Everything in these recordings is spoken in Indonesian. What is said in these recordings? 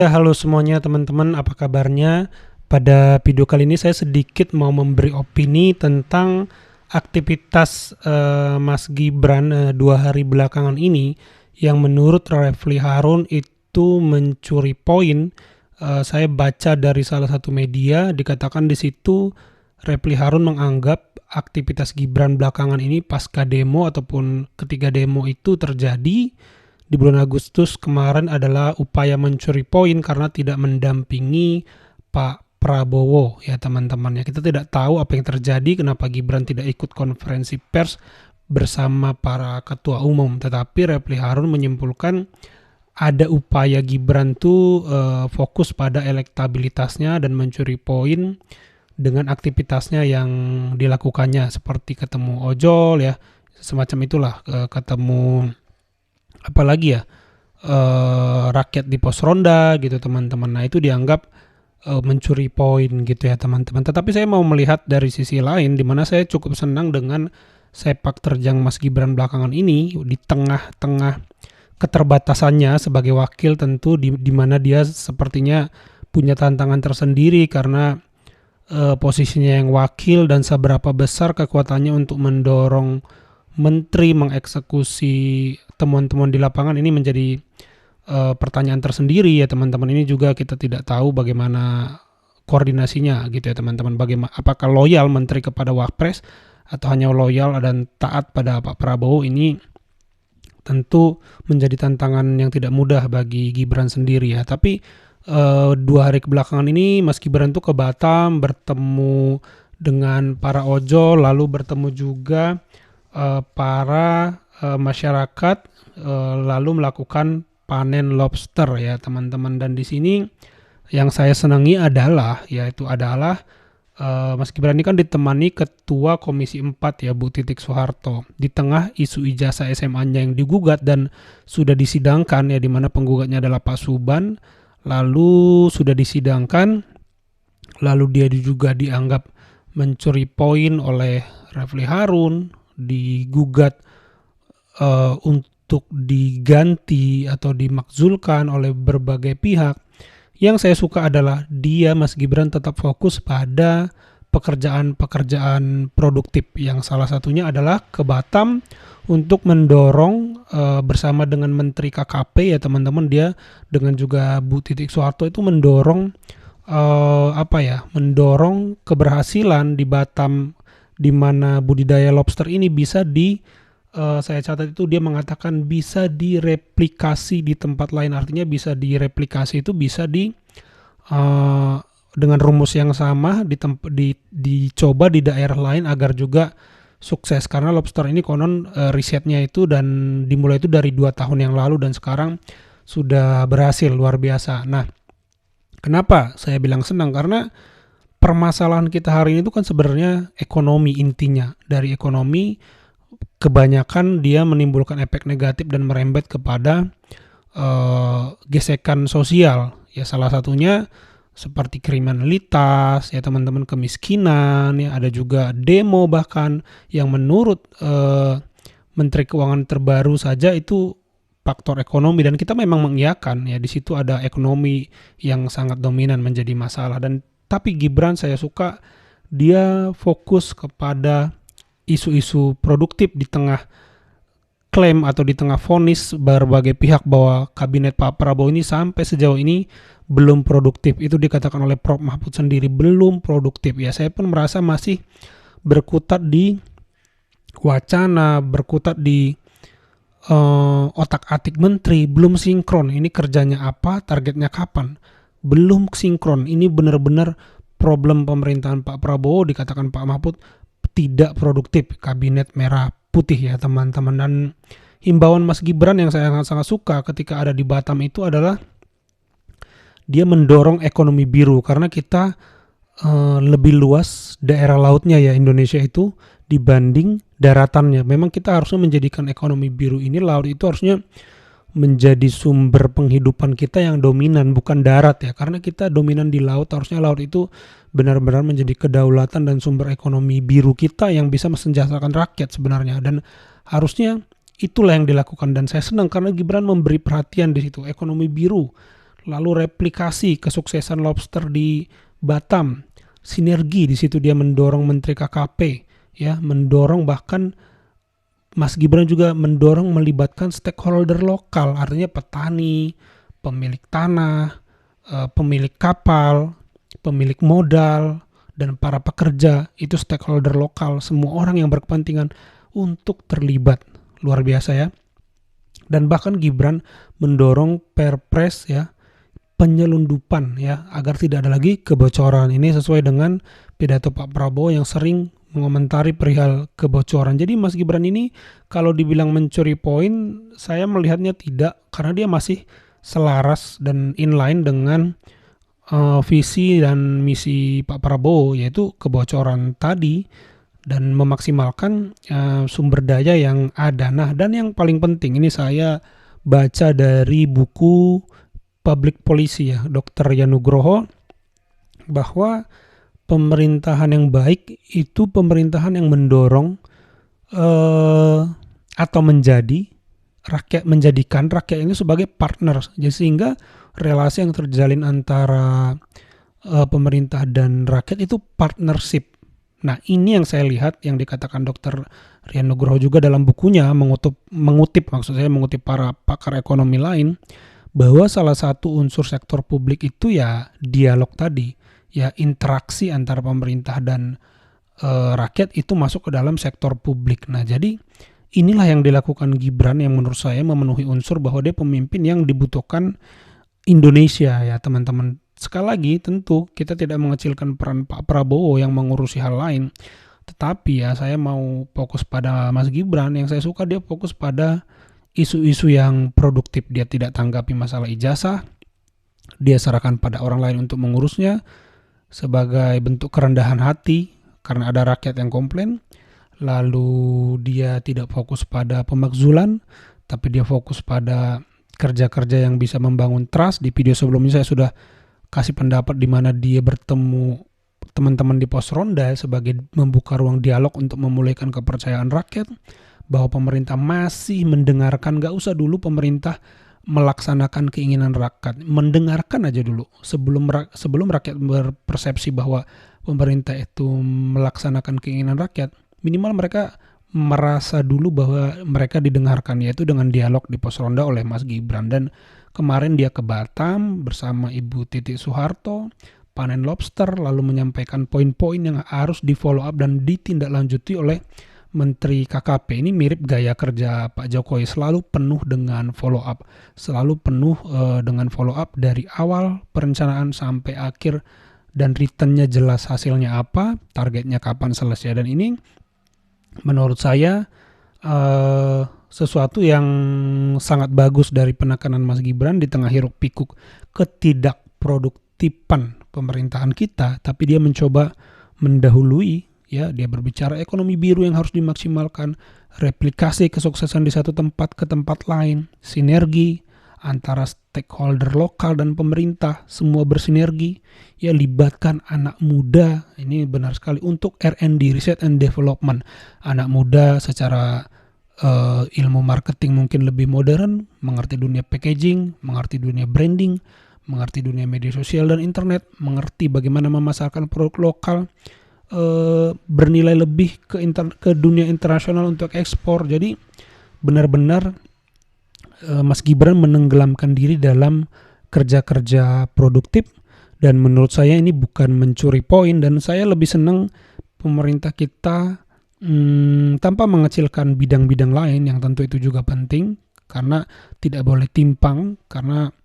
Ya, halo semuanya teman-teman, apa kabarnya? Pada video kali ini saya sedikit mau memberi opini tentang aktivitas Mas Gibran 2 hari belakangan ini yang menurut Refli Harun itu mencuri poin. Saya baca dari salah satu media dikatakan di situ Refli Harun menganggap aktivitas Gibran belakangan ini pasca demo ataupun ketika demo itu terjadi di bulan Agustus kemarin adalah upaya mencuri poin karena tidak mendampingi Pak Prabowo ya teman-teman ya. Kita tidak tahu apa yang terjadi, kenapa Gibran tidak ikut konferensi pers bersama para ketua umum, tetapi Refli Harun menyimpulkan ada upaya Gibran tuh fokus pada elektabilitasnya dan mencuri poin dengan aktivitasnya yang dilakukannya seperti ketemu ojol ya, semacam itulah, ketemu apalagi ya, rakyat di pos ronda gitu teman-teman. Nah itu dianggap mencuri poin gitu ya teman-teman. Tetapi saya mau melihat dari sisi lain di mana saya cukup senang dengan sepak terjang Mas Gibran belakangan ini di tengah-tengah keterbatasannya sebagai wakil, tentu di mana dia sepertinya punya tantangan tersendiri karena posisinya yang wakil dan seberapa besar kekuatannya untuk mendorong menteri mengeksekusi temuan-temuan di lapangan ini menjadi pertanyaan tersendiri ya teman-teman. Ini juga kita tidak tahu bagaimana koordinasinya gitu ya teman-teman. Bagaimana, apakah loyal menteri kepada Wapres atau hanya loyal dan taat pada Pak Prabowo, ini tentu menjadi tantangan yang tidak mudah bagi Gibran sendiri ya. Tapi 2 hari kebelakangan ini Mas Gibran tuh ke Batam bertemu dengan para ojol, lalu bertemu juga para masyarakat, lalu melakukan panen lobster ya teman-teman. Dan di sini yang saya senangi adalah Mas Gibran ini kan ditemani Ketua Komisi 4 ya Bu Titik Soeharto di tengah isu ijazah SMA-nya yang digugat dan sudah disidangkan ya, di mana penggugatnya adalah Pak Suban. Lalu sudah disidangkan, lalu dia juga dianggap mencuri poin oleh Refli Harun, digugat untuk diganti atau dimakzulkan oleh berbagai pihak. Yang saya suka adalah dia, Mas Gibran, tetap fokus pada pekerjaan-pekerjaan produktif, yang salah satunya adalah ke Batam untuk mendorong bersama dengan Menteri KKP ya teman-teman. Dia dengan juga Bu Titik Soeharto itu mendorong mendorong keberhasilan di Batam, di mana budidaya lobster ini bisa saya catat itu dia mengatakan bisa direplikasi di tempat lain. Artinya bisa direplikasi itu bisa dengan rumus yang sama dicoba di daerah lain agar juga sukses. Karena lobster ini konon risetnya itu dan dimulai itu dari 2 tahun yang lalu dan sekarang sudah berhasil luar biasa. Nah, kenapa saya bilang senang? Karena permasalahan kita hari ini itu kan sebenarnya ekonomi intinya. Dari ekonomi kebanyakan dia menimbulkan efek negatif dan merembet kepada gesekan sosial ya, salah satunya seperti kriminalitas ya teman-teman, kemiskinan ya, ada juga demo bahkan yang menurut Menteri Keuangan terbaru saja itu faktor ekonomi, dan kita memang mengiyakan ya di situ ada ekonomi yang sangat dominan menjadi masalah. Dan tapi Gibran saya suka dia fokus kepada isu-isu produktif di tengah klaim atau di tengah vonis berbagai pihak bahwa kabinet Pak Prabowo ini sampai sejauh ini belum produktif. Itu dikatakan oleh Prof. Mahfud sendiri, belum produktif ya. Saya pun merasa masih berkutat di wacana, berkutat di otak-atik menteri, belum sinkron. Ini kerjanya apa, targetnya kapan, belum sinkron. Ini benar-benar problem pemerintahan Pak Prabowo, dikatakan Pak Mahfud tidak produktif, kabinet merah putih ya teman-teman. Dan himbauan Mas Gibran yang saya sangat suka ketika ada di Batam itu adalah dia mendorong ekonomi biru, karena kita lebih luas daerah lautnya ya Indonesia itu dibanding daratannya. Memang kita harusnya menjadikan ekonomi biru ini, laut itu harusnya menjadi sumber penghidupan kita yang dominan, bukan darat ya, karena kita dominan di laut. Harusnya laut itu benar-benar menjadi kedaulatan dan sumber ekonomi biru kita yang bisa mensejahterakan rakyat sebenarnya, dan harusnya itulah yang dilakukan. Dan saya senang karena Gibran memberi perhatian di situ, ekonomi biru, lalu replikasi kesuksesan Lobster di Batam, sinergi di situ dia mendorong Menteri KKP, ya, mendorong bahkan Mas Gibran juga mendorong melibatkan stakeholder lokal, artinya petani, pemilik tanah, pemilik kapal, pemilik modal, dan para pekerja, itu stakeholder lokal, semua orang yang berkepentingan untuk terlibat. Luar biasa ya. Dan bahkan Gibran mendorong Perpres ya, penyelundupan ya, agar tidak ada lagi kebocoran. Ini sesuai dengan pidato Pak Prabowo yang sering mengomentari perihal kebocoran. Jadi Mas Gibran ini kalau dibilang mencuri poin, saya melihatnya tidak, karena dia masih selaras dan inline dengan visi dan misi Pak Prabowo, yaitu kebocoran tadi dan memaksimalkan sumber daya yang ada. Nah, dan yang paling penting ini saya baca dari buku Public Policy ya, Dr. Yanugroho, bahwa pemerintahan yang baik itu pemerintahan yang mendorong atau menjadikan rakyat ini sebagai partner. Jadi sehingga relasi yang terjalin antara pemerintah dan rakyat itu partnership. Nah, ini yang saya lihat yang dikatakan Dr. Rian Nugroho juga dalam bukunya mengutip para pakar ekonomi lain, bahwa salah satu unsur sektor publik itu ya dialog tadi, ya interaksi antara pemerintah dan rakyat itu masuk ke dalam sektor publik. Nah, jadi inilah yang dilakukan Gibran yang menurut saya memenuhi unsur bahwa dia pemimpin yang dibutuhkan Indonesia ya teman-teman. Sekali lagi tentu kita tidak mengecilkan peran Pak Prabowo yang mengurusi hal lain, tetapi ya saya mau fokus pada Mas Gibran. Yang saya suka dia fokus pada isu-isu yang produktif. Dia tidak tanggapi masalah ijazah, dia serahkan pada orang lain untuk mengurusnya sebagai bentuk kerendahan hati karena ada rakyat yang komplain. Lalu dia tidak fokus pada pemakzulan, tapi dia fokus pada kerja-kerja yang bisa membangun trust. Di video sebelumnya saya sudah kasih pendapat di mana dia bertemu teman-teman di pos ronda sebagai membuka ruang dialog untuk memulihkan kepercayaan rakyat, bahwa pemerintah masih mendengarkan. Gak usah dulu pemerintah melaksanakan keinginan rakyat, mendengarkan aja dulu sebelum rakyat berpersepsi bahwa pemerintah itu melaksanakan keinginan rakyat. Minimal mereka merasa dulu bahwa mereka didengarkan, yaitu dengan dialog di pos ronda oleh Mas Gibran. Dan kemarin dia ke Batam bersama Ibu Titik Soeharto, panen lobster, lalu menyampaikan poin-poin yang harus di follow up dan ditindaklanjuti oleh Menteri KKP. Ini mirip gaya kerja Pak Jokowi, selalu penuh dengan follow up, dengan follow up dari awal perencanaan sampai akhir, dan returnnya jelas hasilnya apa, targetnya kapan selesai. Dan ini menurut saya sesuatu yang sangat bagus dari penekanan Mas Gibran di tengah hiruk pikuk ketidakproduktifan pemerintahan kita, tapi dia mencoba mendahului. Ya, dia berbicara ekonomi biru yang harus dimaksimalkan, replikasi kesuksesan di satu tempat ke tempat lain, sinergi antara stakeholder lokal dan pemerintah, semua bersinergi. Ya, libatkan anak muda, ini benar sekali, untuk R&D, Research and Development. Anak muda secara ilmu marketing mungkin lebih modern, mengerti dunia packaging, mengerti dunia branding, mengerti dunia media sosial dan internet, mengerti bagaimana memasarkan produk lokal, bernilai lebih ke dunia internasional untuk ekspor. Jadi benar-benar Mas Gibran menenggelamkan diri dalam kerja-kerja produktif, dan menurut saya ini bukan mencuri poin. Dan saya lebih senang pemerintah kita tanpa mengecilkan bidang-bidang lain yang tentu itu juga penting, karena tidak boleh timpang, karena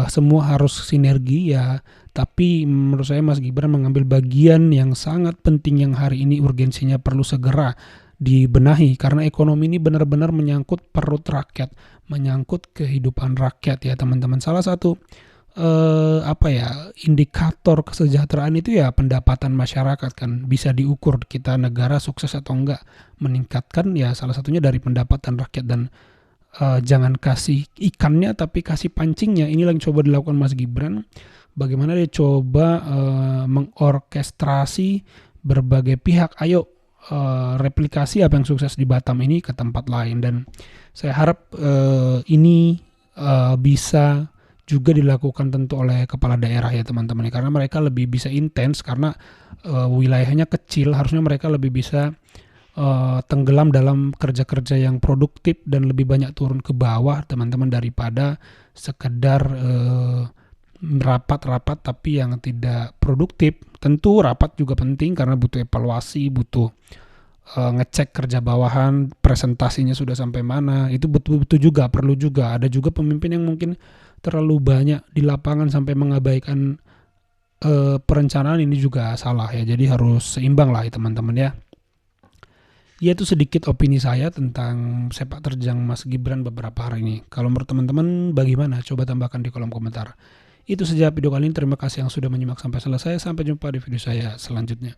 semua harus sinergi ya. Tapi menurut saya Mas Gibran mengambil bagian yang sangat penting yang hari ini urgensinya perlu segera dibenahi, karena ekonomi ini benar-benar menyangkut perut rakyat, menyangkut kehidupan rakyat ya teman-teman. Salah satu indikator kesejahteraan itu ya pendapatan masyarakat, kan bisa diukur kita negara sukses atau enggak meningkatkan ya salah satunya dari pendapatan rakyat. Dan jangan kasih ikannya tapi kasih pancingnya. Inilah yang coba dilakukan Mas Gibran. Bagaimana dia coba mengorkestrasi berbagai pihak, ayo replikasi apa yang sukses di Batam ini ke tempat lain. Dan saya harap ini bisa juga dilakukan tentu oleh kepala daerah ya teman-teman, karena mereka lebih bisa intens karena wilayahnya kecil, harusnya mereka lebih bisa tenggelam dalam kerja-kerja yang produktif dan lebih banyak turun ke bawah teman-teman daripada sekedar rapat-rapat tapi yang tidak produktif. Tentu rapat juga penting karena butuh evaluasi, butuh ngecek kerja bawahan, presentasinya sudah sampai mana, itu betul-betul juga perlu juga. Ada juga pemimpin yang mungkin terlalu banyak di lapangan sampai mengabaikan perencanaan, ini juga salah ya. Jadi harus seimbang lah ya teman-teman ya. Ya itu sedikit opini saya tentang sepak terjang Mas Gibran beberapa hari ini. Kalau menurut teman-teman bagaimana? Coba tambahkan di kolom komentar. Itu saja video kali ini. Terima kasih yang sudah menyimak sampai selesai. Sampai jumpa di video saya selanjutnya.